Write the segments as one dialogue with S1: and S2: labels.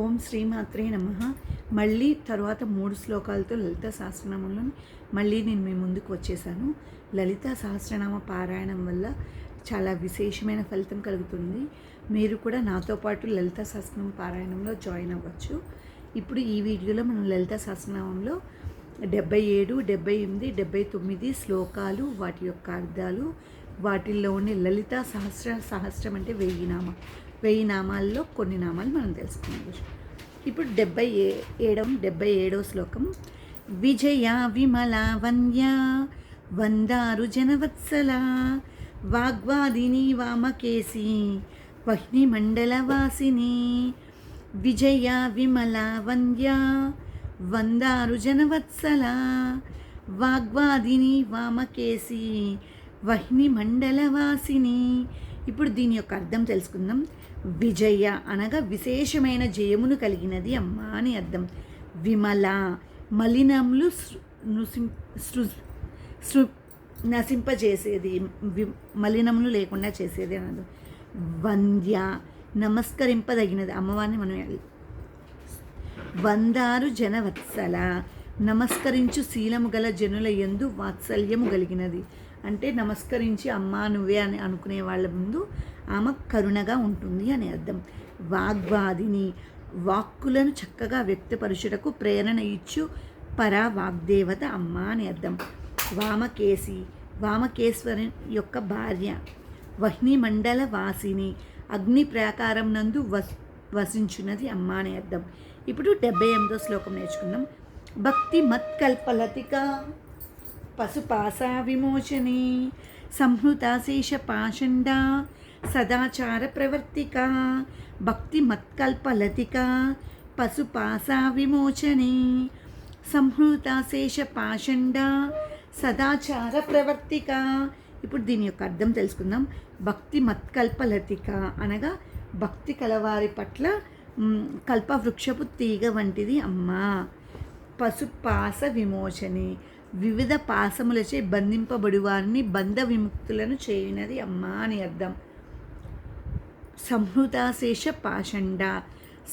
S1: ఓం శ్రీమాత్రే నమః. మళ్ళీ తర్వాత 3 శ్లోకాలతో లలితా సహస్రనామంలో మళ్ళీ నేను మీ ముందుకు వచ్చేసాను. లలితా సహస్రనామ పారాయణం వల్ల చాలా విశేషమైన ఫలితం కలుగుతుంది. మీరు కూడా నాతో పాటు లలితా సహస్రనామ పారాయణంలో జాయిన్ అవ్వచ్చు. ఇప్పుడు ఈ వీడియోలో మనం లలితా సహస్రనామంలో 77, 78, 79 శ్లోకాలు, వాటి యొక్క అర్థాలు, వాటిల్లో ఉండే లలితా సహస్రం అంటే 1000 నామాల్లో కొన్ని నామాలు మనం తెలుసుకున్నాం. ఇప్పుడు 77వ శ్లోకం. విజయ విమల వన్య వందారు జనవత్సల వాగ్వాదిని వామకేసి వహ్ని మండలవాసిని. విజయ విమల వంద్య వందారు జనవత్సల వాగ్వాదిని వామకేసి వహ్ని మండలవాసిని. ఇప్పుడు దీని యొక్క అర్థం తెలుసుకుందాం. విజయ అనగా విశేషమైన జయమును కలిగినది అమ్మ అని అర్థం. విమల మలినములు నశింపజేసేది, మలినములు లేకుండా చేసేది అని అర్థం. వంద్య నమస్కరింపదగినది, అమ్మవారిని మనం వందారు జనవత్సల నమస్కరించు శీలము గల జనుల యందు వాత్సల్యము కలిగినది. అంటే నమస్కరించి అమ్మా నువ్వే అని అనుకునే వాళ్ళ ముందు ఆమె కరుణగా ఉంటుంది అని అర్థం. వాగ్వాదిని వాక్కులను చక్కగా వ్యక్తపరుచుటకు ప్రేరణ ఇచ్చు పరా వాగ్దేవత అమ్మ అని అర్థం. వామకేసి వామకేశ్వరి యొక్క భార్య. వహ్ని మండల వాసిని అగ్ని ప్రాకారం నందు వసించున్నది అమ్మ అని అర్థం. ఇప్పుడు 78వ శ్లోకం నేర్చుకుందాం. భక్తి మత్కల్పలతిక పశుపాసా విమోచని సంహృతాశేష పాషండ సదాచార ప్రవర్తిక. భక్తి మత్కల్పలతిక పశుపాసా విమోచని సంహృతాశేష పాషండ సదాచార ప్రవర్తిక. ఇప్పుడు దీని యొక్క అర్థం తెలుసుకుందాం. భక్తి మత్కల్పలతిక అనగా భక్తి కలవారి పట్ల కల్పవృక్షపు తీగ వంటిది అమ్మ. పశుపాస విమోచని వివిధ పాసములచే బంధింపబడి వారిని బంధ విముక్తులను చేయునది అమ్మ అని అర్థం. సంహృతాశేష పాషండ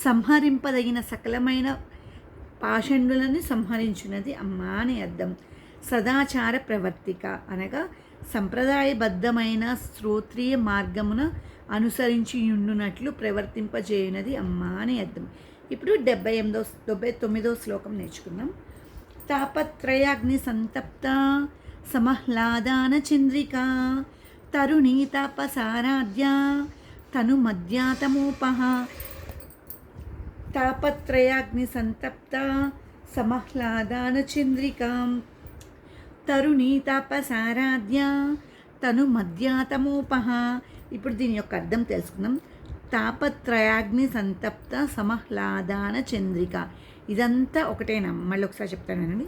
S1: సంహరింపదగిన సకలమైన పాషండులను సంహరించున్నది అమ్మ అని అర్థం. సదాచార ప్రవర్తిక అనగా సంప్రదాయబద్ధమైన శ్రోత్రియ మార్గమున అనుసరించి ఉండునట్లు ప్రవర్తింపజేయునది అమ్మ అని అర్థం. ఇప్పుడు 79వ శ్లోకం నేర్చుకుందాం. తాపత్రయాగ్ని సంతప్త సమహ్లాదాన చంద్రిక తరుణీ తాపసారాధ్య తను మధ్యాతమోపహ. తాపత్రయాగ్ని సంతప్త సమహ్లాదాన చంద్రిక తరుణీ తాపసారాధ్య తను మధ్యాతమోపహ. ఇప్పుడు దీని యొక్క అర్థం తెలుసుకుందాం. తాపత్రయాగ్ని సంతప్త సమహ్లాదాన చంద్రిక, ఇదంతా ఒకటేనా? మళ్ళీ ఒకసారి చెప్తానండి.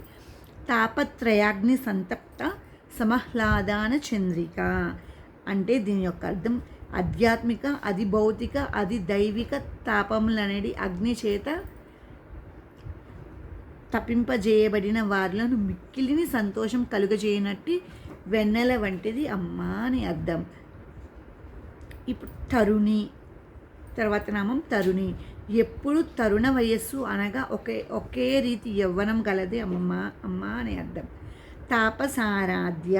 S1: తాపత్రయాగ్ని సంతప్త సమహ్లాదాన చంద్రిక అంటే దీని యొక్క అర్థం ఆధ్యాత్మిక, అది భౌతిక, అది దైవిక తాపములనేది అగ్ని చేత తప్పింపజేయబడిన వారిలను మిక్కిలిని సంతోషం కలుగజేయనట్టు వెన్నెల వంటిది అమ్మ అని అర్థం. ఇప్పుడు తరుణి తర్వాత నామం తరుణి. ఎప్పుడు తరుణ వయస్సు అనగా ఒకే రీతి యవ్వనం గలది అమ్మ అని అర్థం. తాపసారాధ్య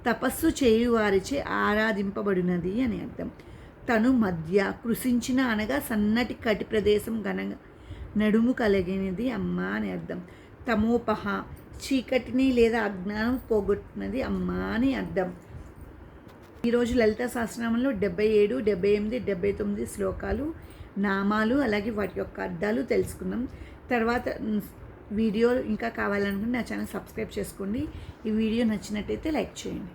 S1: తపస్సు చేయువారిచే ఆరాధింపబడినది అని అర్థం. తను మధ్య కృషించిన అనగా సన్నటి కటి ప్రదేశం ఘనంగా నడుము కలిగినది అమ్మ అని అర్థం. తమోపహ చీకటిని లేదా అజ్ఞానం పోగొట్టినది అమ్మ అని అర్థం. ఈరోజు లలితా సహస్రనామంలో 77, 78, 79 శ్లోకాలు, నామాలు, అలాగే వాటి యొక్క అర్థాలు తెలుసుకున్నాం. తర్వాత వీడియో ఇంకా కావాలనుకుంటే నా ఛానల్ సబ్స్క్రైబ్ చేసుకోండి. ఈ వీడియో నచ్చినట్టయితే లైక్ చేయండి.